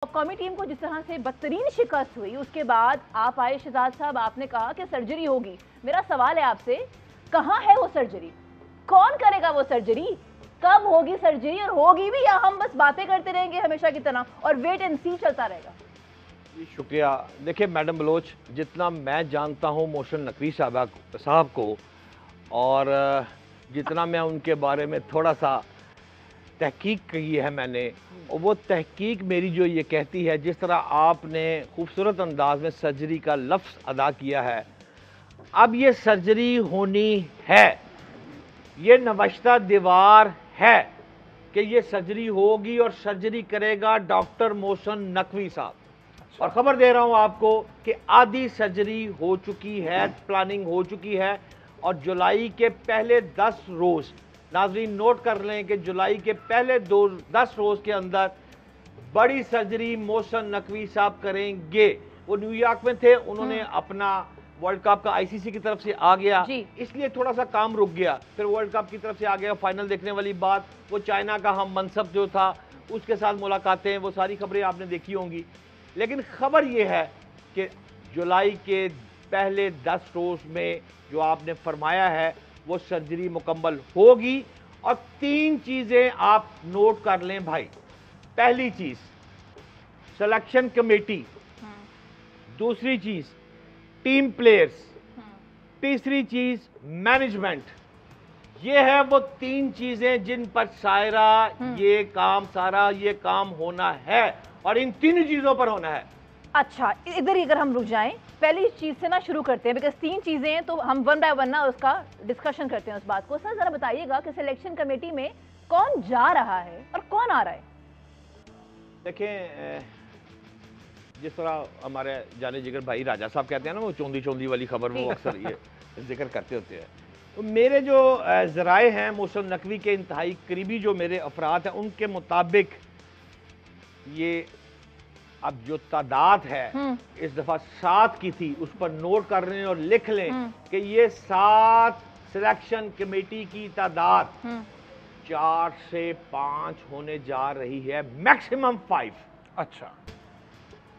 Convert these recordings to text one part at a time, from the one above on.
कौमी टीम को जिस तरह से बदतरीन शिकस्त हुई, उसके बाद आप आए शहजाद साहब, आपने कहा कि सर्जरी होगी। मेरा सवाल है आपसे, कहाँ है वो सर्जरी? कौन करेगा वो सर्जरी? कब होगी सर्जरी? और होगी भी या हम बस बातें करते रहेंगे हमेशा की तरह और वेट एंड सी चलता रहेगा? जी शुक्रिया। देखिए मैडम बलोच, जितना मैं जानता हूँ मोहसिन नकवी साहब को, और जितना मैं उनके बारे में थोड़ा सा तहकीक की है मैंने, और वो तहकीक मेरी जो ये कहती है, जिस तरह आपने खूबसूरत अंदाज में सर्जरी का लफ्ज़ अदा किया है, अब ये सर्जरी होनी है, ये नवश्ता दीवार है कि ये सर्जरी होगी और सर्जरी करेगा डॉक्टर मोहसिन नकवी साहब। और ख़बर दे रहा हूँ आपको कि आधी सर्जरी हो चुकी है, प्लानिंग हो चुकी है, और जुलाई के पहले 10 रोज़, नाज़रीन नोट कर लें कि जुलाई के पहले 10 रोज़ के अंदर बड़ी सर्जरी मोहसिन नकवी साहब करेंगे। वो न्यूयॉर्क में थे, उन्होंने अपना वर्ल्ड कप का आईसीसी की तरफ से आ गया, इसलिए थोड़ा सा काम रुक गया, फिर वर्ल्ड कप की तरफ से आ गया, फाइनल देखने वाली बात, वो चाइना का हम मनसब जो था उसके साथ मुलाकातें, वो सारी खबरें आपने देखी होंगी। लेकिन खबर यह है कि जुलाई के पहले 10 रोज़ में जो आपने फरमाया है वो सर्जरी मुकम्मल होगी। और 3 चीज़ें आप नोट कर लें भाई। पहली चीज़ सिलेक्शन कमेटी, दूसरी चीज़ टीम प्लेयर्स, तीसरी चीज़ मैनेजमेंट। ये है वो 3 चीज़ें जिन पर सारा ये काम होना है, और इन 3 चीज़ों पर होना है। अच्छा, इधर ही अगर हम रुक जाएं, पहली चीज से ना शुरू करते हैं, बिकॉज 3 चीजें हैं, तो हम वन बाय वन ना उसका डिस्कशन करते हैं उस बात को। सर जरा बताइएगा कि सिलेक्शन कमेटी में कौन जा रहा है और कौन आ रहा है? देखें, जिस तरह हमारे जाने जिगर भाई राजा साहब कहते हैं ना, वो चौंधी चौंधी वाली खबर, वो अक्सर ये जिक्र करते होते हैं। तो मेरे जो ज़राए हैं, मोहसिन नकवी के इंतहाई करीबी जो मेरे अफराद हैं, उनके मुताबिक ये अब जो तादाद है इस दफ़ा 7 की थी, उस पर नोट कर लें और लिख लें कि ये 7 सिलेक्शन कमेटी की तादाद 4 से 5 होने जा रही है, मैक्सिमम 5। अच्छा,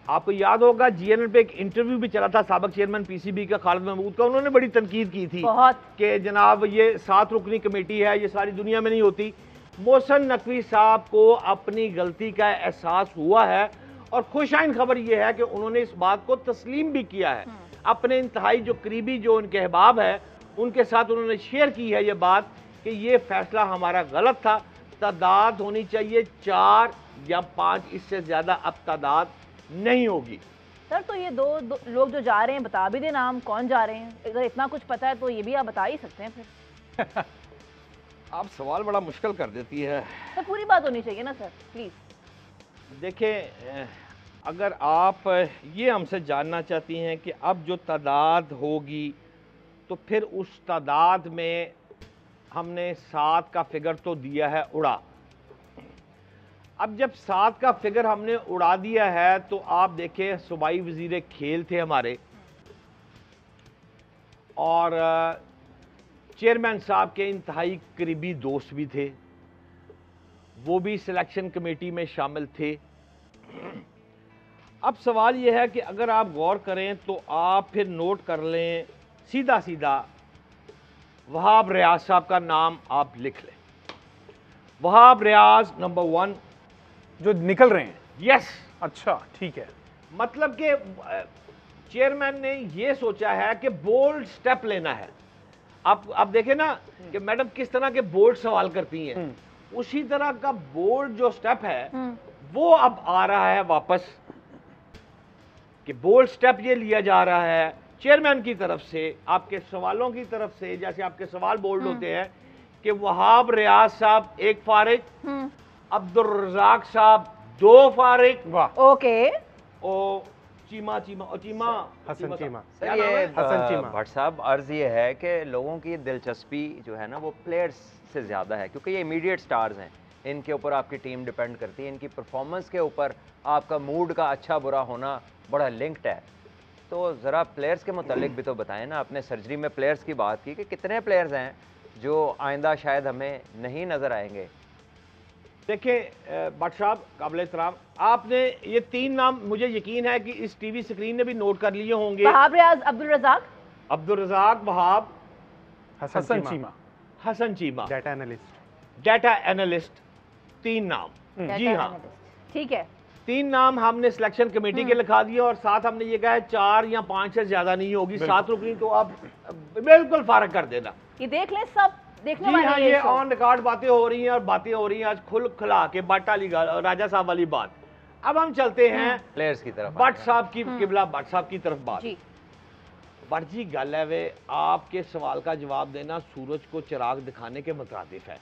आपको याद होगा जीएनएल पे एक इंटरव्यू भी चला था साबिक चेयरमैन पीसीबी का खालिद महमूद का, उन्होंने बड़ी तनकीद की थी कि जनाब ये 7 रुकनी कमेटी है, ये सारी दुनिया में नहीं होती। मोहसिन नकवी साहब को अपनी गलती का एहसास हुआ है, और खुशाइन खबर यह है कि उन्होंने इस बात को तस्लीम भी किया है। अपने इंतहाई जो करीबी जो उनके अहबाब है, उनके साथ उन्होंने शेयर की है ये बात कि ये फैसला हमारा गलत था, तादाद होनी चाहिए 4 या 5, इससे ज़्यादा अब तादाद नहीं होगी। सर तो ये दो लोग जो जा रहे हैं, बता भी दे नाम, कौन जा रहे हैं? अगर इतना कुछ पता है तो ये भी आप बता ही सकते हैं फिर। आप सवाल बड़ा मुश्किल कर देती है। सर पूरी बात होनी चाहिए ना सर, प्लीज। देखिए, अगर आप ये हमसे जानना चाहती हैं कि अब जो तादाद होगी, तो फिर उस तादाद में हमने 7 का फिगर तो दिया है उड़ा। अब जब 7 का फिगर हमने उड़ा दिया है, तो आप देखें सूबाई वजीर खेल थे हमारे, और चेयरमैन साहब के इंतहाई करीबी दोस्त भी थे, वो भी सिलेक्शन कमेटी में शामिल थे। अब सवाल यह है कि अगर आप गौर करें तो आप फिर नोट कर लें, सीधा सीधा वहाब रियाज साहब का नाम आप लिख लें। वहाब रियाज नंबर 1 जो निकल रहे हैं। यस। अच्छा, ठीक है। मतलब कि चेयरमैन ने ये सोचा है कि बोल्ड स्टेप लेना है। आप देखें ना कि मैडम किस तरह के बोल्ड सवाल करती हैं, उसी तरह का बोल्ड जो स्टेप है वो अब आ रहा है वापस, कि बोल्ड स्टेप ये लिया जा रहा है चेयरमैन की तरफ से, आपके सवालों की तरफ से। जैसे आपके सवाल बोल्ड होते हैं कि वहाब रियाज साहब 1 फारिग, अब्दुल रज़ाक साहब 2 फारिग, वाह, ओके, और चीमा हसन चीमा। सर ये भट्ट साहब, अर्ज ये है कि लोगों की दिलचस्पी जो है ना वो प्लेयर्स से ज़्यादा है, क्योंकि ये इमीडिएट स्टार्स हैं, इनके ऊपर आपकी टीम डिपेंड करती है, इनकी परफॉर्मेंस के ऊपर आपका मूड का अच्छा बुरा होना बड़ा लिंक्ड है। तो ज़रा प्लेयर्स के मुतालिक भी तो बताएं ना। आपने सर्जरी में प्लेयर्स की बात की कि कितने प्लेयर्स हैं जो आइंदा शायद हमें नहीं नज़र आएंगे। देखिए भट्ट साहब, काबिल एहतराम, आपने ये 3 नाम मुझे यकीन है कि इस टीवी स्क्रीन ने भी नोट कर लिए होंगे। Wahab Riaz Abdul Razzaq, Abdul Razzaq, Wahab, Hasan Cheema, Hasan Cheema, data analyst. Data analyst, 3 नाम। जी डाटा हाँ, एनालिस्ट। ठीक है, 3 नाम हमने सिलेक्शन कमेटी के लिखा दिए और साथ हमने ये कहा है 4 या 5 से ज्यादा नहीं होगी। 7 रुकनी तो आप बिल्कुल फारग कर देना। ये देख लें सब देखने जी वाले हाँ, ये ये शो। ऑन रिकॉर्ड बातें हो रही हैं और बातें हो रही हैं आज खुल खुला के बाट वाली राजा साहब वाली बात। अब हम चलते हैं प्लेयर्स की तरफ। भट्ट साहब की किबला भट्ट साहब की तरफ बात। जी भट्ट जी गल है वे आपके सवाल का जवाब देना सूरज को चिराग दिखाने के मुताबिक है।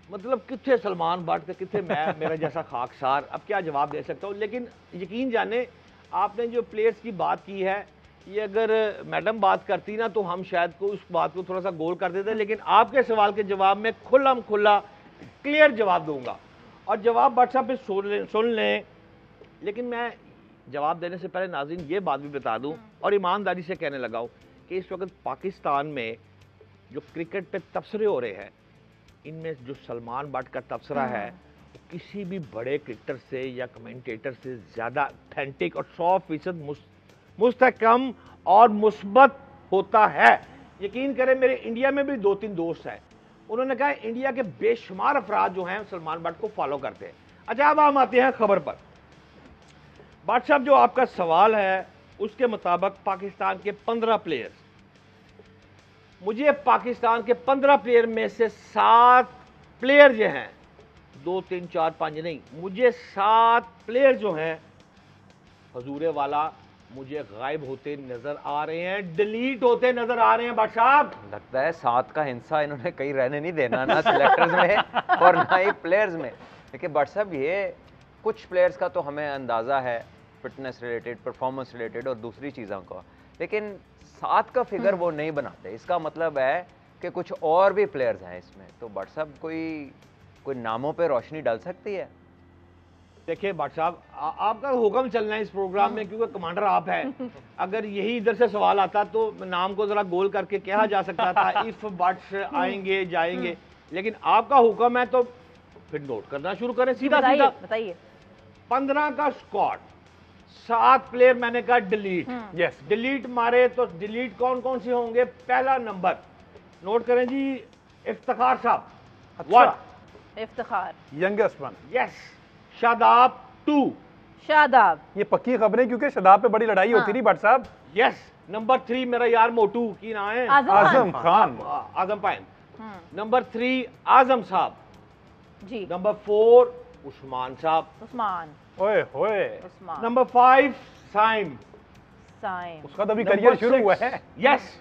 मतलब कितने सलमान भट्ट थे, कितने मैं मेरा जैसा खाकसार, अब क्या जवाब दे सकता हूँ। लेकिन यकीन जाने आपने जो प्लेयर्स की बात की है, ये अगर मैडम बात करती ना तो हम शायद को उस बात को थोड़ा सा गोल कर देते, लेकिन आपके सवाल के जवाब में खुल्लम खुल्ला क्लियर जवाब दूंगा और जवाब भट्ट साहब पे सुन लें। लेकिन मैं जवाब देने से पहले नाज़रीन ये बात भी बता दूं और ईमानदारी से कहने लगा हूं कि इस वक्त पाकिस्तान में जो क्रिकेट पे तबसरे हो रहे हैं, इनमें जो सलमान भट्ट का तबसरा है वो किसी भी बड़े क्रिकेटर से या कमेंटेटर से ज़्यादा ऑथेंटिक और 100% मुस्तहकम और मुस्बत होता है। यकीन करें मेरे इंडिया में भी 2-3 दोस्त हैं, उन्होंने कहा इंडिया के बेशुमार अफराद जो हैं सलमान भट्ट को फॉलो करते हैं। अच्छा, अब हम आते हैं खबर पर। भट्ट साहब, जो आपका सवाल है उसके मुताबिक पाकिस्तान के 15 प्लेयर्स, मुझे पाकिस्तान के 15 प्लेयर में से 7 प्लेयर जो हैं, 2 3 4 5 नहीं, मुझे 7 प्लेयर जो हैं हजूरे वाला मुझे गायब होते नजर आ रहे हैं, डिलीट होते नजर आ रहे हैं। भट्ट साहब, लगता है 7 का हिस्सा इन्होंने कहीं रहने नहीं देना, ना सिलेक्टर्स में और ना ही प्लेयर्स में। देखिए भट्ट साहब, ये कुछ प्लेयर्स का तो हमें अंदाज़ा है फिटनेस रिलेटेड, परफॉर्मेंस रिलेटेड और दूसरी चीज़ों का, लेकिन 7 का फिगर वो नहीं बनाते। इसका मतलब है कि कुछ और भी प्लेयर्स हैं इसमें। तो भट्ट साहब, कोई नामों पे रोशनी डाल सकती है? देखिए भट्ट साहब, आपका हुक्म चलना है इस प्रोग्राम में क्योंकि कमांडर आप हैं। अगर यही इधर से सवाल आता तो नाम को जरा गोल करके कहा जा सकता था इफ भट्ट आएंगे जाएंगे, लेकिन आपका हुक्म है तो फिर नोट करना शुरू करें सीधा सीधा। बताइए 15 का स्क्वाड, 7 प्लेयर मैंने कहा डिलीट। यस, डिलीट मारे तो डिलीट कौन कौन से होंगे? पहला नंबर नोट करें जी, इफ्तिखार साहब। अच्छा, Iftikhar, youngest one. Yes. Shadab 2। Shadab, ये पक्की खबरें क्योंकि शदाब पे बड़ी लड़ाई होती थी भट्ट साहब। यस। नंबर 3 मेरा यार मोटू की नाम है आजम खान। आजम पाइन। नंबर 3 आजम साहब। जी। नंबर 4 उस्मान साहब। उस्मान, ओए होए, उस्मान, नंबर 5 साइम। साइम, उसका तो अभी करियर शुरू हुआ है। यस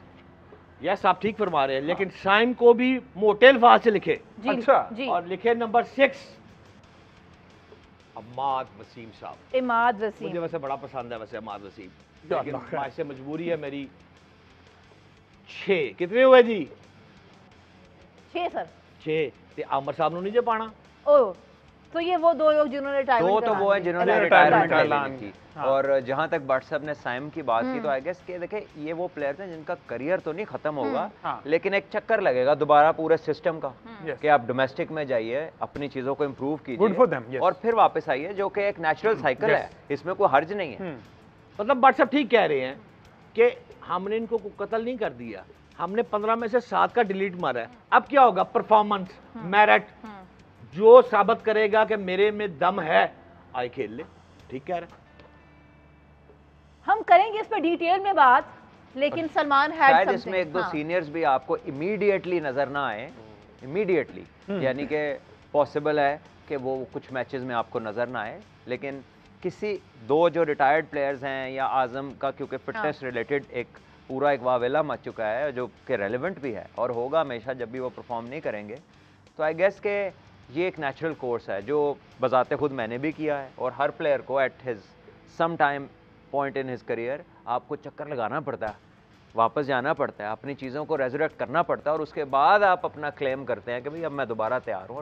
यस, आप ठीक फरमा रहे हैं, लेकिन साइम को भी मोटे अल्फाज से लिखे। जी अच्छा। जी। और लिखे नंबर 6 अम्माद वसीम साहब। इमाद मुझे वसीम, वैसे बड़ा पसंद है वैसे अम्माद वसीम, या लेकिन अल्लाह खैर। से मजबूरी है मेरी। 6 कितने हुए जी? 6 सर। 6 ते आमर साहब ने नहीं जे पाना। ओ, तो ये वो 2 लोग जिन्होंने रिटायरमेंट दो तो वो है जिन्होंने रिटायरमेंट रिटायरमेंट का ले ली थी। हाँ। और जहां तक भट्ट साहब ने साइम की बात की, तो आई गेस कि देखिए ये वो प्लेयर हैं जिनका करियर तो नहीं खत्म होगा, हाँ। लेकिन एक चक्कर लगेगा दोबारा पूरे सिस्टम का Yes. कि आप डोमेस्टिक में जाइए, अपनी चीजों को इम्प्रूव Good for them, कीजिए yes. और फिर वापस आइए, जो कि एक नेचुरल साइकिल है, इसमें कोई हर्ज नहीं है। मतलब भट्ट साहब ठीक कह रहे हैं कि हमने इनको कत्ल नहीं कर दिया, हमने 15 में से 7 का डिलीट मारा है। अब क्या होगा? परफॉर्मेंस, मेरिट, जो साबित करेगा कि मेरे में दम है, आए खेल ले। ठीक कह रहे हैं। हम करेंगे इस पर डिटेल में बात, लेकिन सलमान हैड शायद समथिंग। इसमें एक दो सीनियर्स भी आपको इमीडिएटली नजर ना आए, इमीडिएटली, यानी कि पॉसिबल है कि वो कुछ मैचेस में आपको नजर ना आए, लेकिन किसी 2 जो रिटायर्ड प्लेयर्स हैं या आजम का, क्योंकि फिटनेस रिलेटेड एक पूरा एक वावेला मच चुका है जो कि रेलेवेंट भी है और होगा हमेशा जब भी वो परफॉर्म नहीं करेंगे। तो आई गेस के ये एक नेचुरल कोर्स है जो बजाते खुद मैंने भी किया है, और हर प्लेयर को at his some time point in his career आपको चक्कर लगाना पड़ता है, वापस जाना पड़ता है, अपनी चीज़ों को रेजरेक्ट करना पड़ता है, और उसके बाद आप अपना क्लेम करते हैं कि भाई अब मैं दोबारा तैयार हूँ और